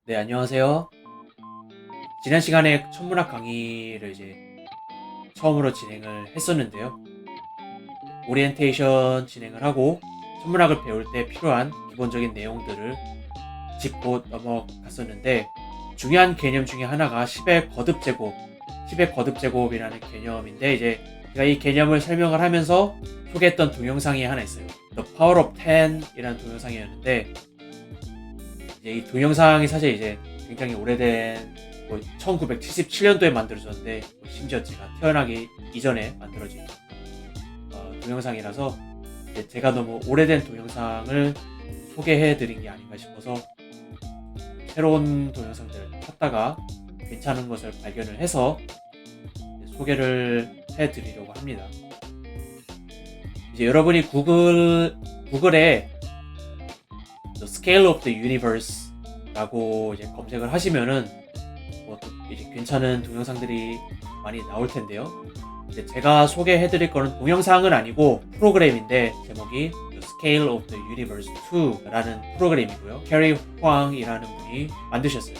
네, 안녕하세요. 지난 시간에 천문학 강의를 이제 처음으로 진행을 했었는데요. 오리엔테이션 진행을 하고 천문학을 배울 때 필요한 기본적인 내용들을 짚고 넘어갔었는데, 중요한 개념 중에 하나가 10의 거듭제곱, 10의 거듭제곱이라는 개념인데, 이제 제가 이 개념을 설명을 하면서 소개했던 동영상이 하나 있어요. The Power of 10이라는 동영상이었는데, 이제 이 동영상이 사실 이제 굉장히 오래된 1977년도에 만들어졌는데, 심지어 제가 태어나기 이전에 만들어진 동영상이라서 제가 너무 오래된 동영상을 소개해드린 게 아닌가 싶어서 새로운 동영상들을 찾다가 괜찮은 것을 발견을 해서 소개를 해드리려고 합니다. 이제 여러분이 구글에 The Scale of the Universe 라고 이제 검색을 하시면은 또 이제 괜찮은 동영상들이 많이 나올 텐데요. 이제 제가 소개해드릴 거는 동영상은 아니고 프로그램인데, 제목이 The Scale of the Universe 2라는 프로그램이고요. 캐리 황이라는 분이 만드셨어요.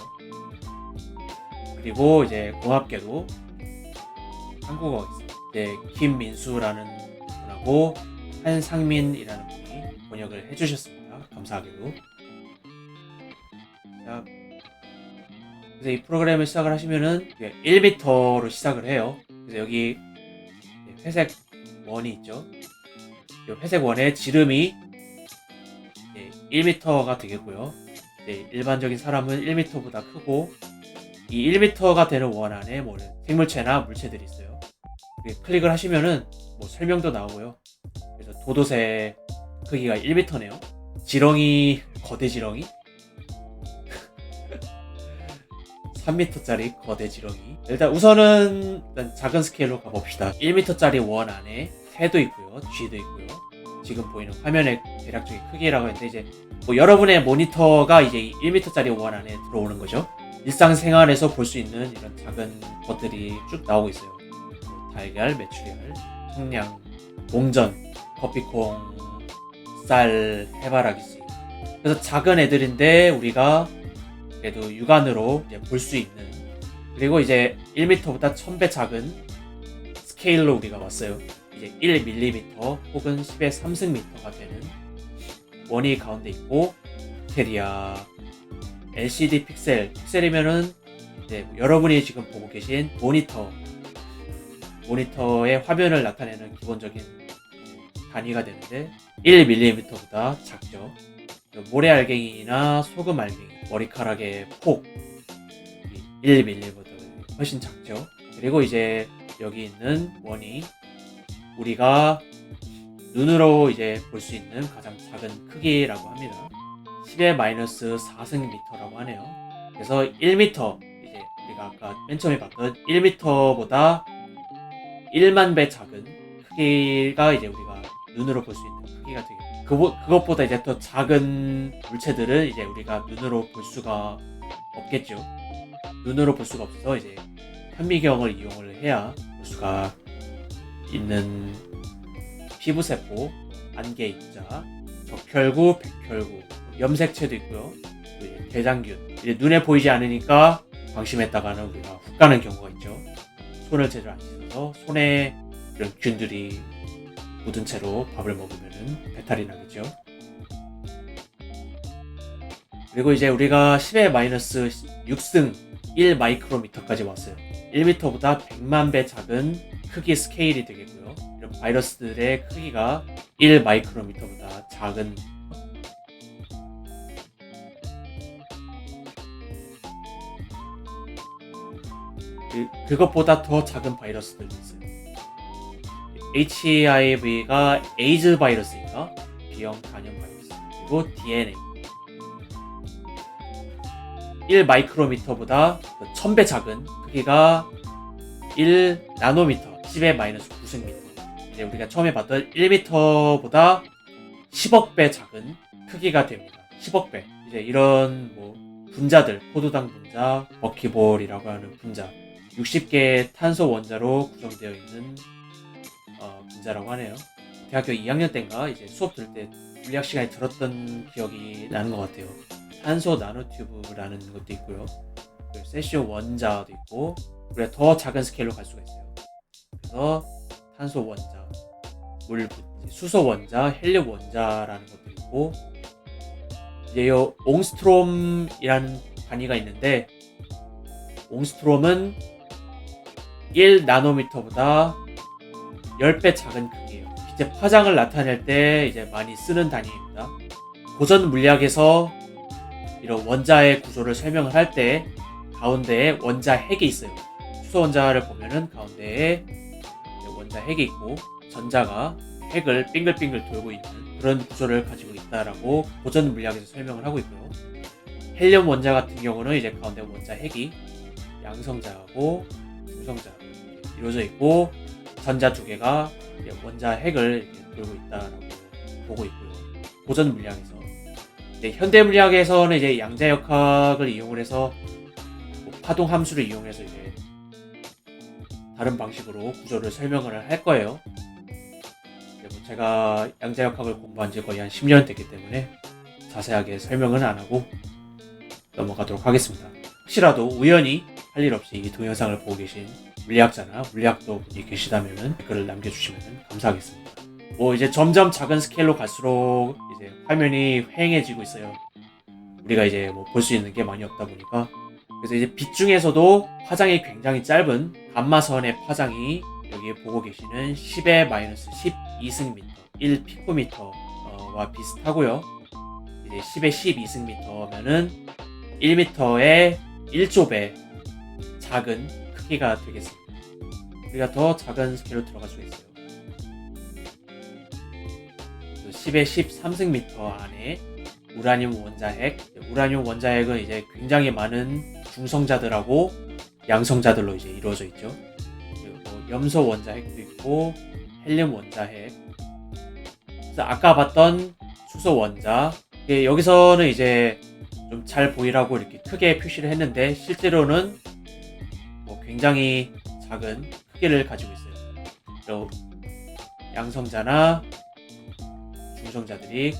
그리고 이제 고맙게도 한국어가 있어요. 이제 김민수라는 분하고 한상민이라는 분이 번역을 해주셨습니다. 감사하게도. 자, 그래서 이 프로그램을 시작을 하시면은 1m로 시작을 해요. 그래서 여기 회색 원이 있죠. 이 회색 원의 지름이 1m가 되겠고요. 일반적인 사람은 1m보다 크고, 이 1m가 되는 원 안에 생물체나 물체들이 있어요. 클릭을 하시면은 설명도 나오고요. 그래서 도도새 크기가 1m네요. 지렁이, 거대 지렁이, 3m짜리 거대 지렁이. 일단 우선은 작은 스케일로 가봅시다. 1m짜리 원 안에 새도 있고요, 쥐도 있고요. 지금 보이는 화면의 대략적인 크기라고 했는데, 이제 여러분의 모니터가 이제 1m짜리 원 안에 들어오는 거죠. 일상생활에서 볼 수 있는 이런 작은 것들이 쭉 나오고 있어요. 달걀, 메추리알, 청량, 몽전, 커피콩, 쌀, 해바라기씨. 그래서 작은 애들인데 우리가 그래도 육안으로 볼 수 있는, 그리고 이제 1m보다 1000배 작은 스케일로 우리가 왔어요. 이제 1mm 혹은 10의 3승미터가 되는 원이 가운데 있고, 테리아, LCD 픽셀이면은 이제 여러분이 지금 보고 계신 모니터의 화면을 나타내는 기본적인 단위가 되는데, 1mm보다 작죠. 모래알갱이나 소금알갱이, 머리카락의 폭 1mm보다 훨씬 작죠. 그리고 이제 여기 있는 원이 우리가 눈으로 이제 볼 수 있는 가장 작은 크기라고 합니다. 10의 마이너스 4승미터라고 하네요. 그래서 1m, 이제 우리가 아까 맨 처음에 봤던 1m보다 1만 배 작은 크기가 이제 우리가 눈으로 볼 수 있는 크기가 되겠죠. 그것보다 이제 더 작은 물체들은 이제 우리가 눈으로 볼 수가 없겠죠. 눈으로 볼 수가 없어서 이제 현미경을 이용을 해야 볼 수가 있는 피부세포, 안개입자, 적혈구, 백혈구, 염색체도 있고요. 또 이제 대장균. 이제 눈에 보이지 않으니까 방심했다가는 우리가 훅 가는 경우가 있죠. 손을 제대로 안 씻어서 손에 이런 균들이 묻은 채로 밥을 먹으면 배탈이 나겠죠. 그리고 이제 우리가 10의 마이너스 6승 1 마이크로미터까지 왔어요. 1m보다 100만 배 작은 크기 스케일이 되겠고요. 이런 바이러스들의 크기가 1 마이크로미터보다 작은, 그것보다 더 작은 바이러스들도 있어요. HIV가 에이즈 바이러스인가? B형 간염 바이러스. 그리고 DNA. 1 마이크로미터보다 1000배 작은 크기가 1 나노미터, 10의 마이너스 9승미터. 이제 우리가 처음에 봤던 1미터보다 10억 배 작은 크기가 됩니다. 10억 배. 이제 이런 분자들, 포도당 분자, 버키볼이라고 하는 분자, 60개의 탄소 원자로 구성되어 있는 분자라고 하네요. 대학교 2학년 때인가 이제 수업 들을 때 물리학 시간에 들었던 기억이 나는 것 같아요. 산소 나노튜브라는 것도 있고요. 그리고 세시온 원자도 있고, 그리고 더 작은 스케일로 갈 수가 있어요. 그래서 탄소 원자, 수소 원자, 헬륨 원자라는 것도 있고, 이제 요 옹스트롬이라는 단위가 있는데, 옹스트롬은 1나노미터보다 10배 작은 크기예요. 빛의 파장을 나타낼 때 이제 많이 쓰는 단위입니다. 고전 물리학에서 이런 원자의 구조를 설명을 할 때 가운데에 원자 핵이 있어요. 수소 원자를 보면은 가운데에 원자 핵이 있고, 전자가 핵을 빙글빙글 돌고 있는 그런 구조를 가지고 있다라고 고전 물리학에서 설명을 하고 있고요. 헬륨 원자 같은 경우는 이제 가운데 원자 핵이 양성자하고 중성자로 이루어져 있고, 전자 두 개가 원자 핵을 돌고 있다라고 보고 있고요. 고전 물리학에서. 현대 물리학에서는 이제 양자역학을 이용을 해서 파동 함수를 이용해서 이제 다른 방식으로 구조를 설명을 할 거예요. 제가 양자역학을 공부한 지 거의 한 10년 됐기 때문에 자세하게 설명은 안 하고 넘어가도록 하겠습니다. 혹시라도 우연히 할 일 없이 이 동영상을 보고 계신 물리학자나 물리학도 분이 계시다면 댓글을 남겨주시면 감사하겠습니다. 이제 점점 작은 스케일로 갈수록 이제 화면이 휑해지고 있어요. 우리가 이제 볼 수 있는 게 많이 없다 보니까. 그래서 이제 빛 중에서도 파장이 굉장히 짧은 감마선의 파장이 여기에 보고 계시는 10의 마이너스 12승미터, 1피코미터와 비슷하고요. 이제 10의 12승미터면은 1미터의 1조배 작은 크기가 되겠습니다. 우리가 더 작은 스케일로 들어갈 수 있어요. 10의 13승미터 안에 우라늄 원자핵, 우라늄 원자핵은 이제 굉장히 많은 중성자들하고 양성자들로 이제 이루어져 있죠. 그리고 염소 원자핵도 있고 헬륨 원자핵. 그래서 아까 봤던 수소 원자. 여기서는 이제 좀 잘 보이라고 이렇게 크게 표시를 했는데 실제로는 굉장히 작은 크기를 가지고 있어요. 양성자나 중성자들이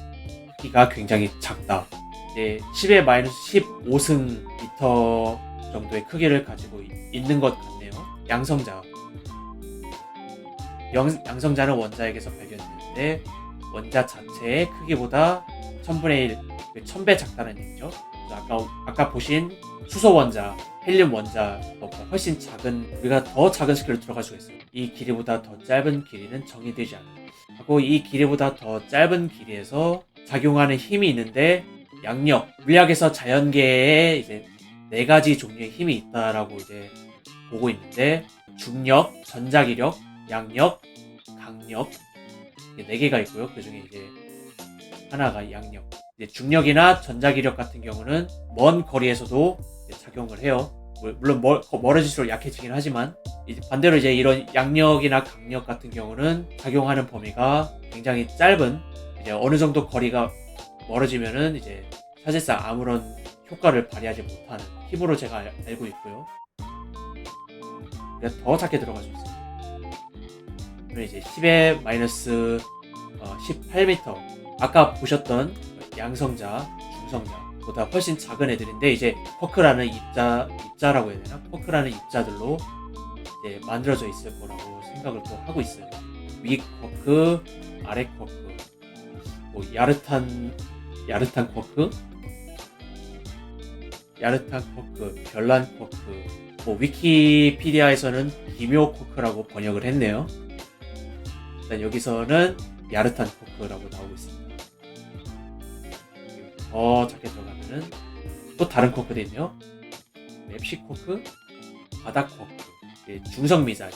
크기가 굉장히 작다. 이제 10의 마이너스 15승 미터 정도의 크기를 가지고 있는 것 같네요. 양성자. 양성자는 원자핵에서 발견되는데 원자 자체의 크기보다 1000분의 1, 1000배 작다는 얘기죠. 그래서 아까 보신 수소 원자, 헬륨 원자보다 훨씬 작은, 우리가 더 작은 스케일로 들어갈 수가 있어요. 이 길이보다 더 짧은 길이는 정의되지 않아요. 하고 이 길이보다 더 짧은 길이에서 작용하는 힘이 있는데 양력, 물리학에서 자연계에 이제 4가지 종류의 힘이 있다라고 이제 보고 있는데 중력, 전자기력, 양력, 강력, 4개가 있고요. 그 중에 이제 하나가 양력. 이제 중력이나 전자기력 같은 경우는 먼 거리에서도 작용을 해요. 물론 멀어질수록 약해지긴 하지만, 이제 반대로 이제 이런 양력이나 강력 같은 경우는 작용하는 범위가 굉장히 짧은, 이제 어느 정도 거리가 멀어지면은 이제 사실상 아무런 효과를 발휘하지 못하는 힘으로 제가 알고 있고요. 그래서 더 작게 들어갈 수 있어요. 그리고 이제 10의 마이너스 18m. 아까 보셨던 양성자, 중성자보다 훨씬 작은 애들인데 이제 쿼크라는 입자라고 해야 되나? 쿼크라는 입자들로 이제 만들어져 있을 거라고 생각을 또 하고 있어요. 위 쿼크, 아래 쿼크, 야르탄 쿼크, 별난 쿼크, 위키피디아에서는 기묘 쿼크라고 번역을 했네요. 일단 여기서는 야르탄 쿼크라고 나오고 있습니다. 더 작게 들어가면은 또 다른 쿼크도 있네요. 맵시 쿼크, 바닥 쿼크, 중성미자,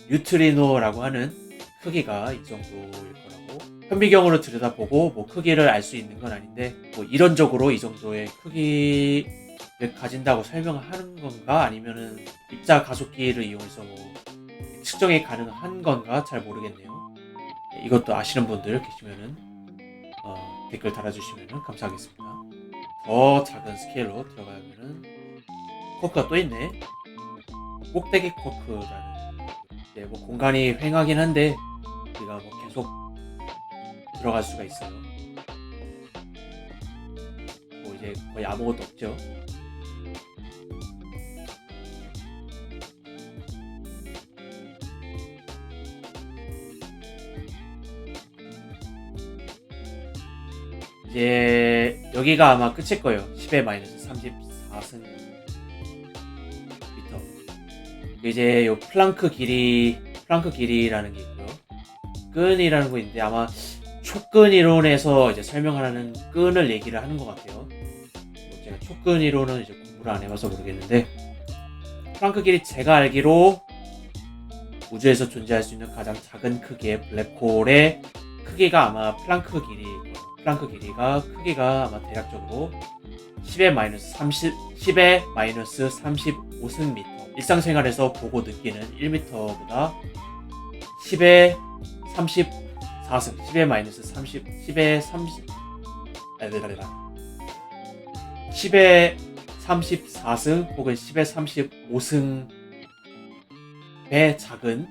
뉴트리노라고 하는 크기가 이 정도일 거라고. 현미경으로 들여다보고 크기를 알 수 있는 건 아닌데 이론적으로 이 정도의 크기를 가진다고 설명을 하는 건가, 아니면은 입자 가속기를 이용해서 측정이 가능한 건가 잘 모르겠네요. 이것도 아시는 분들 계시면은 댓글 달아주시면 감사하겠습니다. 더 작은 스케일로 들어가면은 쿼크가 또 있네. 꼭대기 쿼크라는, 공간이 휑하긴 한데 우리가 계속 들어갈 수가 있어요. 이제 거의 아무것도 없죠. 이제 여기가 아마 끝일 거예요. 10의 마이너스 34승 미터. 이제 요 플랑크 길이라는 게 있고요. 끈이라는 거 있는데 아마 촉근 이론에서 이제 설명하는 끈을 얘기를 하는 것 같아요. 제가 촉근 이론은 이제 공부를 안 해봐서 모르겠는데, 플랑크 길이 제가 알기로 우주에서 존재할 수 있는 가장 작은 크기의 블랙홀의 크기가 아마 플랑크 길이가 크기가 아마 대략적으로 10의 마이너스 35승 미터. 일상생활에서 보고 느끼는 1m보다 10의 34승, 10의 마이너스 30, 10의 30, 10의 34승 혹은 10의 35승의 작은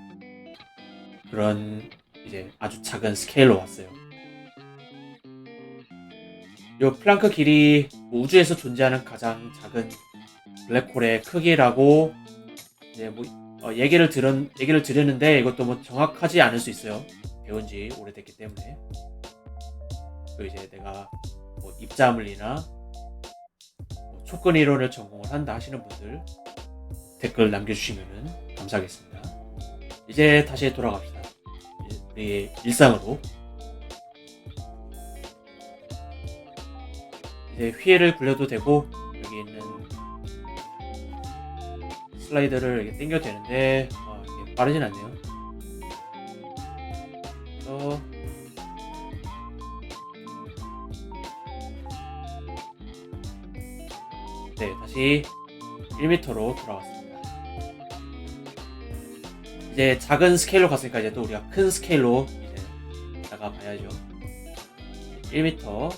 그런 이제 아주 작은 스케일로 왔어요. 이 플랑크 길이 우주에서 존재하는 가장 작은 블랙홀의 크기라고 이제 뭐 얘기를 들었는데 이것도 뭐 정확하지 않을 수 있어요. 배운 지 오래됐기 때문에. 또 이제 내가 뭐 입자물리나 뭐 촉근 이론을 전공을 한다 하시는 분들 댓글 남겨주시면 감사하겠습니다. 이제 다시 돌아갑시다. 우리 일상으로. 이제 휠을 굴려도 되고 여기 있는 슬라이드를 이렇게 당겨도 되는데 이게 빠르진 않네요. 네, 다시 1m로 돌아왔습니다. 이제 작은 스케일로 갔으니까 이제 또 우리가 큰 스케일로 이제 나가봐야죠. 1m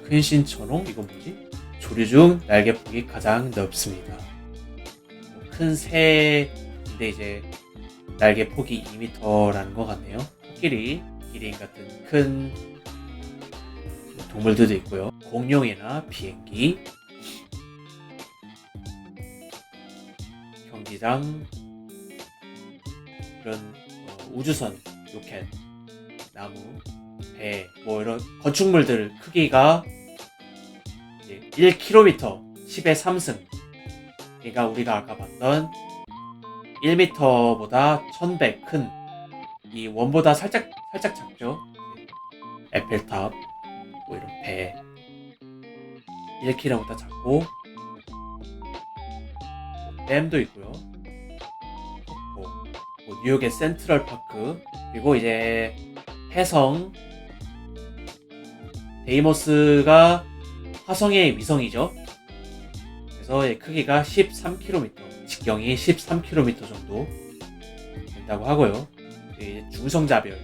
근신 천홍, 이건 뭐지? 조류 중 날개폭이 가장 넓습니다. 큰 새인데 이제 날개폭이 2m라는 것 같네요. 코끼리, 기린 같은 큰 동물들도 있고요. 공룡이나 비행기, 경기장, 그런 우주선, 로켓, 나무, 배, 뭐 이런 건축물들 크기가 이제 1km, 10의 3승. 그러니까 우리가 아까 봤던 1m보다 1000배 큰 이 원보다 살짝 작죠. 에펠탑, 뭐 이런 배 1km보다 작고, 댐도 있고요. 뭐 뉴욕의 센트럴 파크, 그리고 이제 해성, 데이모스가 화성의 위성이죠. 그래서 크기가 13km, 직경이 13km 정도 된다고 하고요. 중성자별,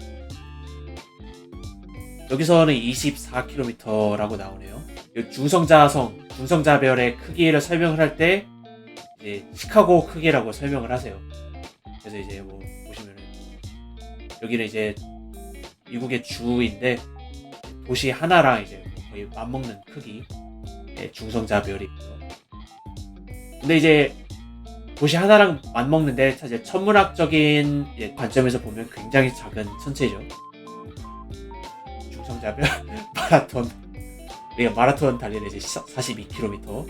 여기서는 24km라고 나오네요. 중성자별의 크기를 설명을 할 때 이제 시카고 크기라고 설명을 하세요. 그래서 이제 뭐 보시면은 여기는 이제 미국의 주인데 도시 하나랑 이제 거의 맞먹는 크기 중성자별이 있고요. 근데 이제 도시 하나랑 맞먹는데 사실 천문학적인 관점에서 보면 굉장히 작은 천체죠. 중성자별 마라톤, 우리가 마라톤 달리는 이제 42km 되고요.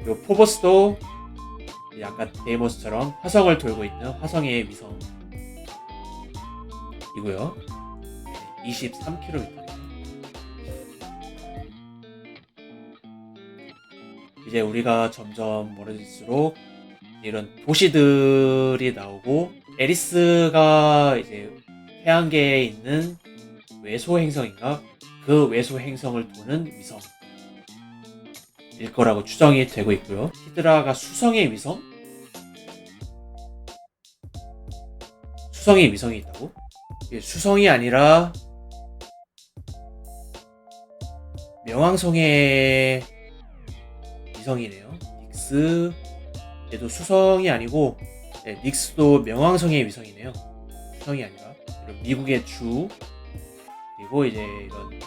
그리고 포보스도 아까 데이모스처럼 화성을 돌고 있는 화성의 위성이고요. 23km. 이제 우리가 점점 멀어질수록 이런 도시들이 나오고, 에리스가 이제 태양계에 있는 외소 행성인가? 그 외소 행성을 도는 위성일 거라고 추정이 되고 있고요. 히드라가 수성의 위성? 수성의 위성이 있다고? 이게 수성이 아니라 명왕성의 위성이네요. 닉스, 얘도 수성이 아니고, 닉스도 명왕성의 위성이네요. 수성이 아니라. 이런 미국의 주, 그리고 이제 이런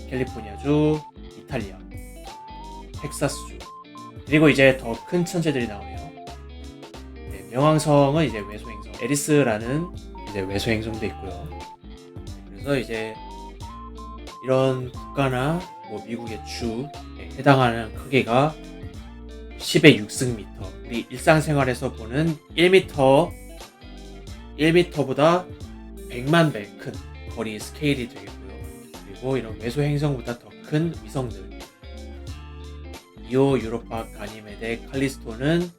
캘리포니아주, 이탈리아, 텍사스주, 그리고 이제 더 큰 천체들이 나오네요. 네, 명왕성은 이제 외소행성, 에리스라는 이제 외소행성도 있고요. 그래서 이제 이런 국가나 뭐 미국의 주에 해당하는 크기가 10의 6승미터, 우리 일상생활에서 보는 1m보다 100만 배 큰 거리 스케일이 되겠고요. 그리고 이런 외소 행성보다 더 큰 위성들, 이오, 유로파, 가니메데, 칼리스토는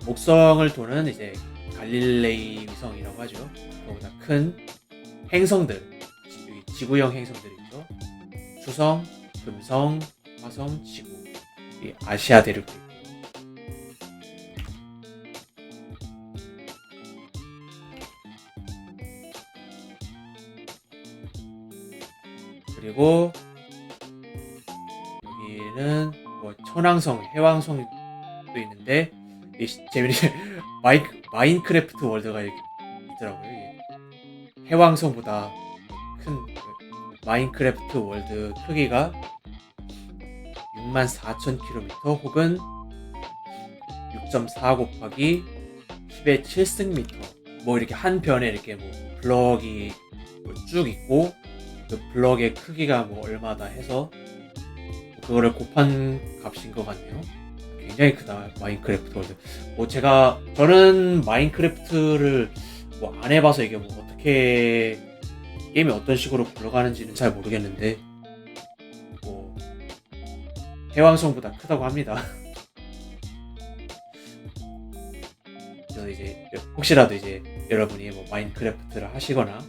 목성을 도는 이제 갈릴레이 위성이라고 하죠. 그보다 큰 행성들, 여기 지구형 행성들이 있죠. 수성, 금성, 화성, 지구, 이 아시아 대륙도 있고. 그리고 여기는 뭐 천왕성, 해왕성도 있는데 재밌는 마인크래프트 월드가 이렇게 있더라고요. 이게 해왕성보다 큰 마인크래프트 월드 크기가 64,000km 혹은 6.4 곱하기 10의 7승미터, 뭐 이렇게 한 변에 이렇게 뭐 블럭이 뭐 쭉 있고 그 블럭의 크기가 뭐 얼마다 해서 그거를 곱한 값인 것 같네요. 굉장히 크다, 마인크래프트 월드. 뭐 저는 마인크래프트를 뭐 안 해봐서 이게 뭐 어떻게 게임이 어떤 식으로 굴러가는지는 잘 모르겠는데 뭐 해왕성보다 크다고 합니다. 그래서 이제 혹시라도 이제 여러분이 뭐 마인크래프트를 하시거나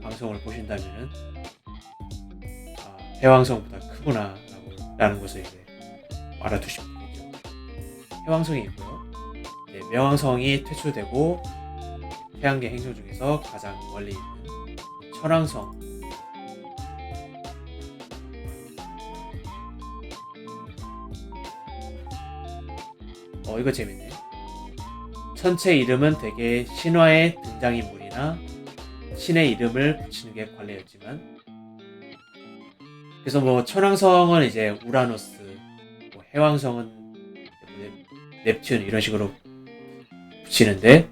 방송을 보신다면은 해왕성보다 크구나 라는 것을 이제 알아두시면 되겠죠. 해왕성이 있고요. 이제 명왕성이 퇴출되고 태양계 행성 중에서 가장 멀리 있는 천왕성, 이거 재밌네. 천체 이름은 대개 신화의 등장인물이나 신의 이름을 붙이는 게 관례였지만, 그래서 뭐 천왕성은 이제 우라노스, 뭐 해왕성은 넵튠 이런 식으로 붙이는데,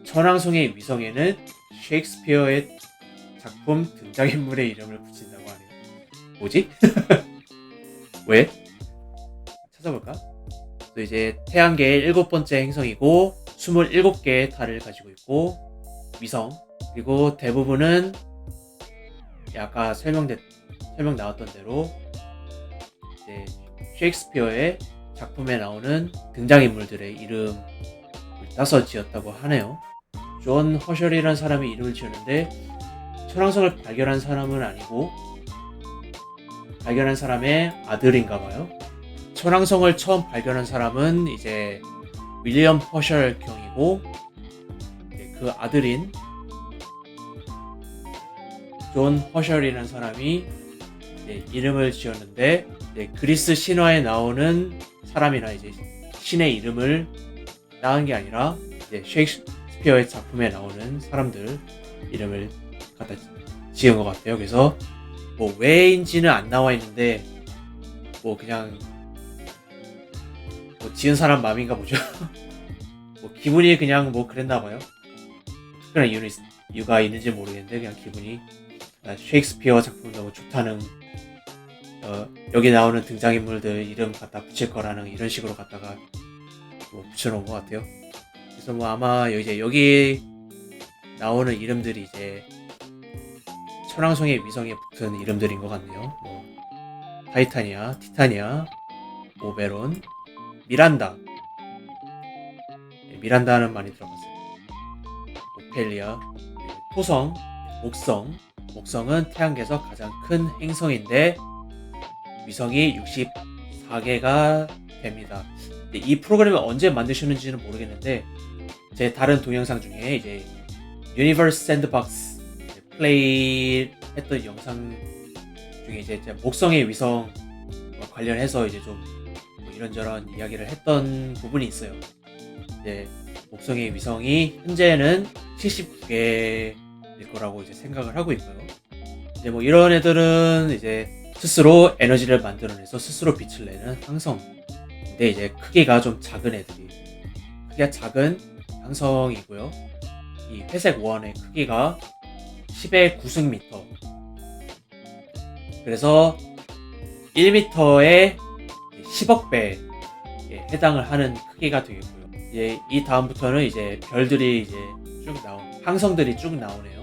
천왕성의 위성에는 셰익스피어의 작품 등장인물의 이름을 붙인다고 하네요. 뭐지? 왜? 찾아볼까? 또 이제 태양계의 7번째 행성이고 27개의 달을 가지고 있고 위성, 그리고 대부분은 아까 설명 나왔던 대로 이제 셰익스피어의 작품에 나오는 등장인물들의 이름을 따서 지었다고 하네요. 존 허셜이라는 사람이 이름을 지었는데 천왕성을 발견한 사람은 아니고 발견한 사람의 아들인가봐요. 천왕성을 처음 발견한 사람은 이제 윌리엄 허셜 경이고, 그 아들인 존 허셜이라는 사람이 이름을 지었는데, 그리스 신화에 나오는 사람이나 이제 신의 이름을 따은 게 아니라 셰익스피어의 작품에 나오는 사람들 이름을 갖다 지은 것 같아요. 그래서 뭐 왜인지는 안 나와 있는데 뭐 그냥 뭐 지은 사람 마음인가 보죠. 뭐 기분이 그냥 뭐 그랬나 봐요. 특별한 이유가 있는지 모르겠는데 그냥 기분이 셰익스피어 작품 너무 좋다는, 여기 나오는 등장인물들 이름 갖다 붙일 거라는 이런 식으로 갖다가 뭐 붙여놓은 것 같아요. 그래서 뭐 아마 이제 여기 나오는 이름들이 이제 천왕성의 위성에 붙은 이름들인 것 같네요. 뭐 타이타니아, 티타니아, 오베론, 미란다. 미란다는 많이 들어봤어요. 오펠리아, 토성, 목성. 목성은 태양계에서 가장 큰 행성인데 위성이 64개가 됩니다. 이 프로그램을 언제 만드셨는지는 모르겠는데 제 다른 동영상 중에 이제 유니버스 샌드박스 플레이 했던 영상 중에 이제 목성의 위성 관련해서 이제 좀 이런저런 이야기를 했던 부분이 있어요. 이제 목성의 위성이 현재는 79개일 거라고 이제 생각을 하고 있고요. 이제 뭐 이런 애들은 이제 스스로 에너지를 만들어내서 스스로 빛을 내는 항성. 근데 이제 크기가 좀 작은 애들이, 크기가 작은 항성이고요. 이 회색 원의 크기가 10의 9승미터. 그래서 1m에 10억 배에 해당을 하는 크기가 되겠고요. 이제 이 다음부터는 이제 별들이 이제 쭉 항성들이 쭉 나오네요.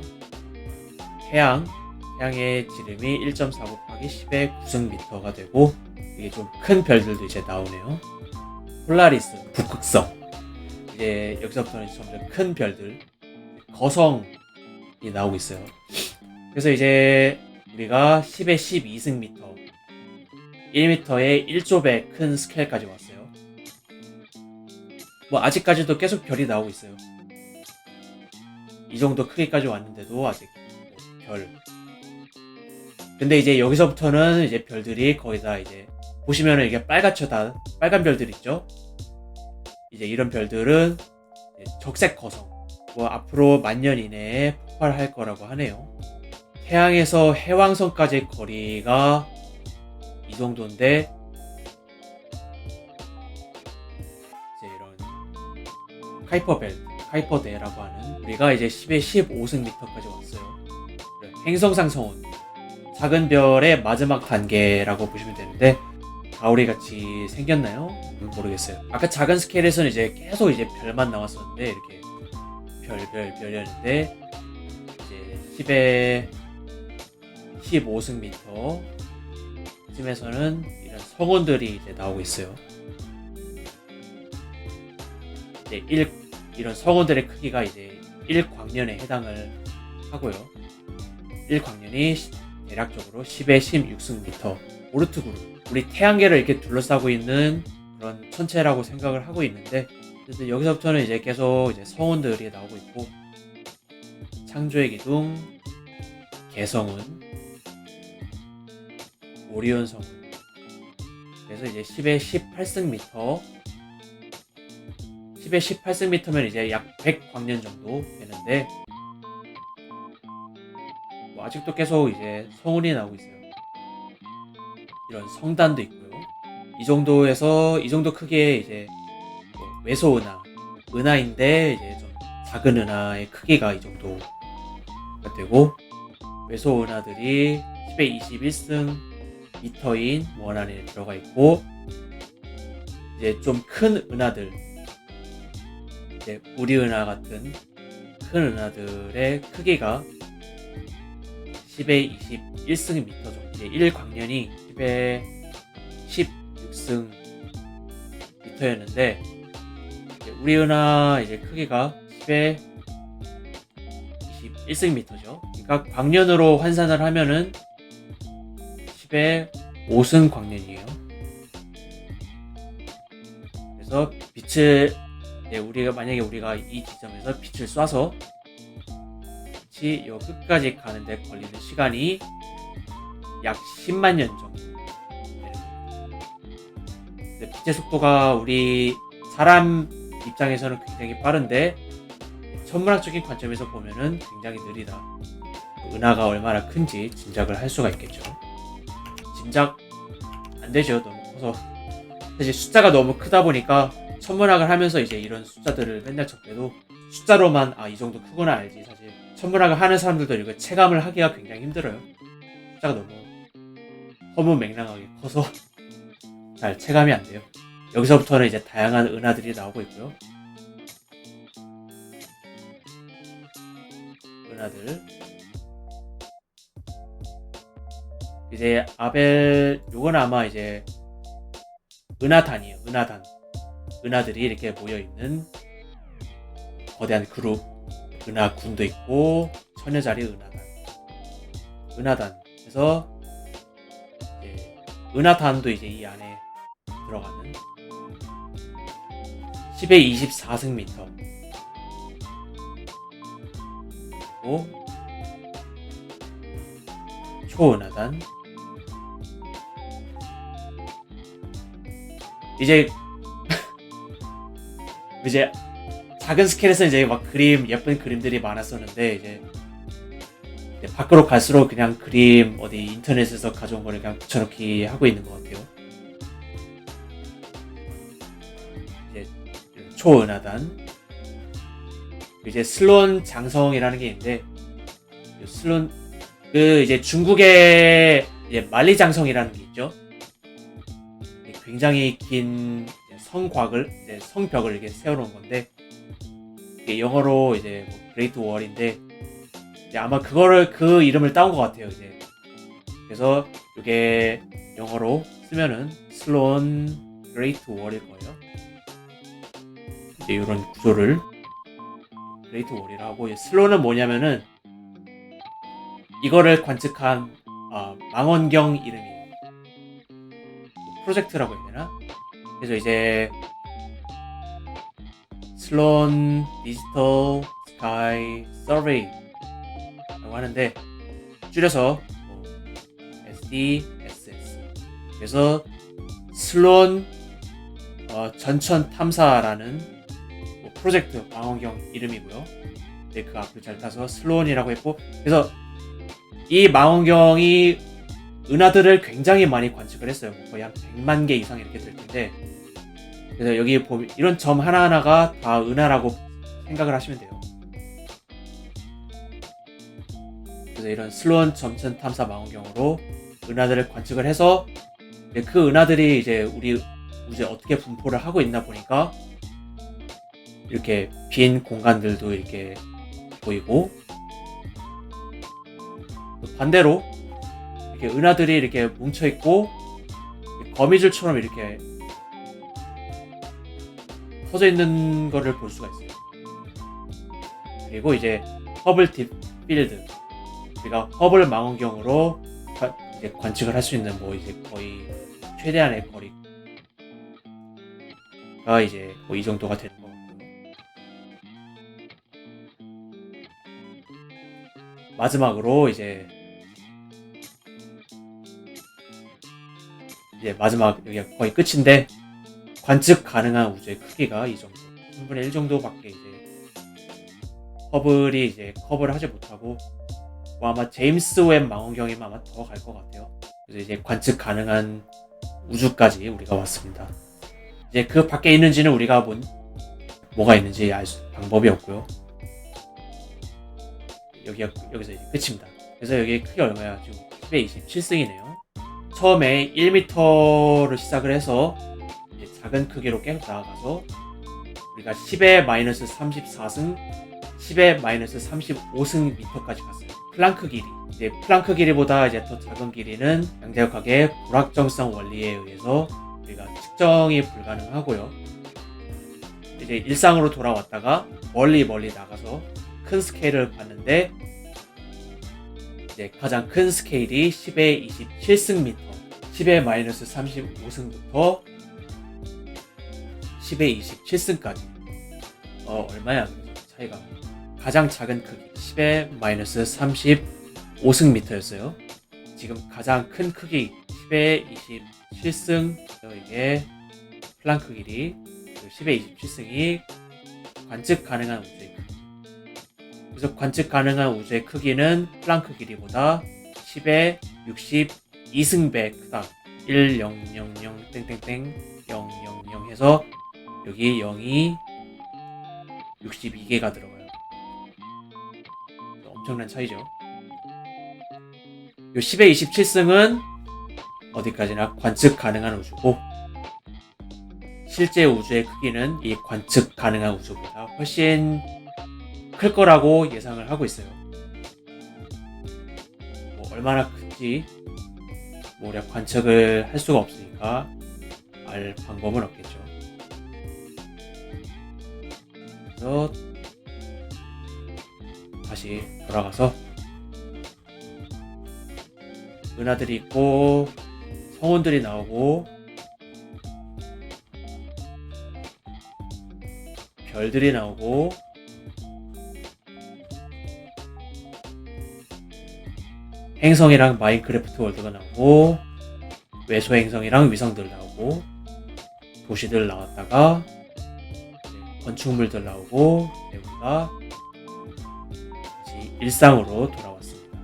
태양의 지름이 1.4 곱하기 10의 9승미터가 되고, 이게 좀 큰 별들도 이제 나오네요. 폴라리스, 북극성. 이제 여기서부터는 점점 큰 별들, 거성이 나오고 있어요. 그래서 이제 우리가 10의 12승미터, 1m의 1조배 큰 스케일까지 왔어요. 뭐 아직까지도 계속 별이 나오고 있어요. 이 정도 크기까지 왔는데도 아직 별. 근데 이제 여기서부터는 이제 별들이 거의 다 이제 보시면은 이게 빨갛죠. 다 빨간 별들 있죠. 이제 이런 별들은 이제 적색 거성. 뭐 앞으로 10,000년 이내에 폭발할 거라고 하네요. 태양에서 해왕성까지 거리가 이 정도인데, 이제 이런 카이퍼대라고 하는, 우리가 이제 10의 15승미터까지 왔어요. 행성상성운, 작은 별의 마지막 단계라고 보시면 되는데, 가오리 같이 생겼나요? 모르겠어요. 아까 작은 스케일에서는 이제 계속 이제 별만 나왔었는데, 이렇게 별이었는데, 이제 10의 15승미터 쯤에서는 이런 성운들이 이제 나오고 있어요. 이제 이런 성운들의 크기가 이제 1광년에 해당을 하고요. 1광년이 대략적으로 10의 16승미터. 오르트 그룹, 우리 태양계를 이렇게 둘러싸고 있는 그런 천체라고 생각을 하고 있는데, 그래서 여기서부터는 이제 계속 이제 성운들이 나오고 있고, 창조의 기둥, 개성운, 오리온 성운. 그래서 이제 10의 18승미터, 10의 18승미터면 이제 약 100광년 정도 되는데, 뭐 아직도 계속 이제 성운이 나오고 있어요. 이런 성단도 있고요. 이 정도 크기의 이제 뭐 외소은하, 은하인데 이제 좀 작은 은하의 크기가 이 정도가 되고, 외소은하들이 10의 21승 미터인 원 안에 들어가 있고, 이제 좀 큰 은하들, 이제 우리은하 같은 큰 은하들의 크기가 10의 21승 미터 정도. 이제 1광년이 10의 16승 미터였는데, 우리 은하 이제 크기가 10의 21승 미터죠. 그러니까 광년으로 환산을 하면은 10의 5승 광년이에요. 그래서 빛을 만약에 우리가 이 지점에서 빛을 쏴서 빛이 요 끝까지 가는데 걸리는 시간이 약 10만 년 정도. 빛의 속도가 우리 사람 입장에서는 굉장히 빠른데, 천문학적인 관점에서 보면은 굉장히 느리다. 은하가 얼마나 큰지 짐작을 할 수가 있겠죠. 짐작 안 되죠. 너무 커서. 사실 숫자가 너무 크다 보니까 천문학을 하면서 이제 이런 숫자들을 맨날 적게도 숫자로만 이 정도 크구나 알지, 사실 천문학을 하는 사람들도 이거 체감을 하기가 굉장히 힘들어요. 숫자가 너무 허무맹랑하게 커서 잘 체감이 안 돼요. 여기서부터는 이제 다양한 은하들이 나오고 있고요. 은하들, 이제 요건 아마 이제 은하단이에요. 은하들이 이렇게 모여있는 거대한 그룹, 은하군도 있고 천여자리 은하단. 그래서 이제 은하단도 이제 이 안에 들어가는 10의 24승미터. 그리고 초은하단. 이제 작은 스케일에서 이제 막 예쁜 그림들이 많았었는데, 이제 밖으로 갈수록 그냥 그림 어디 인터넷에서 가져온 거를 그냥 붙여넣기 하고 있는 것 같아요. 이제 초은하단, 이제 슬론 장성이라는 게 있는데, 슬론 이제 중국의 이제 만리장성이라는 게 있죠. 굉장히 긴 성곽을 이제 성벽을 이렇게 세워놓은 건데, 이게 영어로 이제 뭐 그레이트 월인데, 이제 아마 그 이름을 따온 것 같아요. 이제 그래서 이게 영어로 쓰면은 슬론 그레이트 월일 거예요. 이제 이런 구조를 그레이트 월이라고 하고, 슬론은 뭐냐면은 이거를 관측한 망원경 이름이에요. 프로젝트라고 해야 되나? 그래서 이제 슬론 디지털 스카이 서베이라고 하는데, 줄여서 SDSS. 그래서 슬론 전천 탐사라는 프로젝트 망원경 이름이고요. 네, 그 앞을 잘 따서 슬론이라고 했고, 그래서 이 망원경이 은하들을 굉장히 많이 관측을 했어요. 거의 한 100만 개 이상 이렇게 될 텐데, 그래서 여기 보면 이런 점 하나하나가 다 은하라고 생각을 하시면 돼요. 그래서 이런 슬론 점천 탐사 망원경으로 은하들을 관측을 해서, 그 은하들이 이제 우리 우주에 어떻게 분포를 하고 있나 보니까 이렇게 빈 공간들도 이렇게 보이고, 반대로 이렇게 은하들이 이렇게 뭉쳐 있고 거미줄처럼 이렇게 퍼져 있는 거를 볼 수가 있어요. 그리고 이제 허블 딥 필드, 우리가 허블 망원경으로 이제 관측을 할 수 있는 뭐 이제 거의 최대한의 거리가 이제 뭐 이 정도가 되는 거고, 마지막으로 이제 마지막 여기가 거의 끝인데, 관측 가능한 우주의 크기가 이 정도, 3분의 1 정도밖에 이제 허블이 이제 커버를 하지 못하고, 뭐 아마 제임스 웹 망원경이면 아마 더 갈 것 같아요. 그래서 이제 관측 가능한 우주까지 우리가 왔습니다. 이제 그 밖에 있는지는 우리가 뭐가 있는지 알 방법이 없고요. 여기서 이제 끝입니다. 그래서 여기 크기 얼마야? 지금 10의 27승이네요. 처음에 1m로 시작을 해서 이제 작은 크기로 계속 나아가서 우리가 10의 마이너스 34승, 10의 마이너스 35승 미터까지 갔어요. 플랑크 길이. 이제 플랑크 길이보다 이제 더 작은 길이는 양자역학의 불확정성 원리에 의해서 우리가 측정이 불가능하고요. 이제 일상으로 돌아왔다가 멀리 나가서 큰 스케일을 봤는데, 이제 가장 큰 스케일이 10의 27승 미터, 10의 마이너스 35승부터 10의 27승까지. 얼마야? 그래서 차이가. 가장 작은 크기 10의 마이너스 35승 미터였어요. 지금 가장 큰 크기 10의 27승, 이게 플랑크 길이, 10의 27승이 관측 가능한 우주의 크기. 그래서 관측 가능한 우주의 크기는 플랑크 길이보다 10의 62승배 크다. 1000 땡땡땡 000 해서 여기 0이 62개가 들어가요. 엄청난 차이죠. 요 10의 27승은 어디까지나 관측 가능한 우주고, 실제 우주의 크기는 이 관측 가능한 우주보다 훨씬 클 거라고 예상을 하고 있어요. 뭐 얼마나 큰지 우리가 관측을 할 수가 없으니까 알 방법은 없겠죠. 그래서 다시 돌아가서 은하들이 있고 성운들이 나오고 별들이 나오고 행성이랑 마인크래프트 월드가 나오고 외소 행성이랑 위성들 나오고 도시들 나왔다가 건축물들 나오고 우리가 다시 일상으로 돌아왔습니다.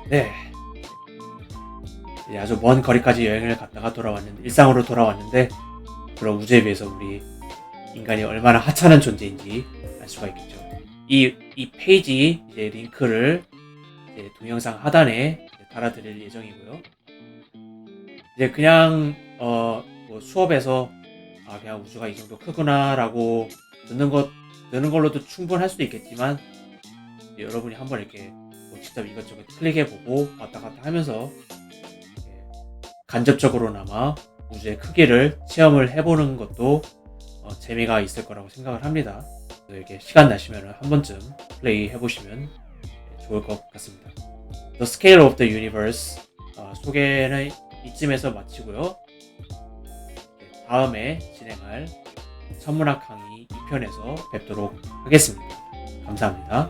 네. 이제 아주 먼 거리까지 여행을 갔다가 일상으로 돌아왔는데, 그런 우주에 비해서 우리 인간이 얼마나 하찮은 존재인지 알 수가 있겠죠. 이 페이지 이제 링크를 이제 동영상 하단에 이제 달아드릴 예정이고요. 이제 그냥 뭐 수업에서 그냥 우주가 이 정도 크구나라고 듣는 걸로도 충분할 수도 있겠지만, 여러분이 한번 이렇게 뭐 직접 이것저것 클릭해보고 왔다 갔다 하면서 간접적으로나마 우주의 크기를 체험을 해보는 것도 재미가 있을 거라고 생각을 합니다. 이렇게 시간 나시면 한 번쯤 플레이 해보시면 좋을 것 같습니다. The Scale of the Universe 소개는 이쯤에서 마치고요. 다음에 진행할 천문학 강의 2편에서 뵙도록 하겠습니다. 감사합니다.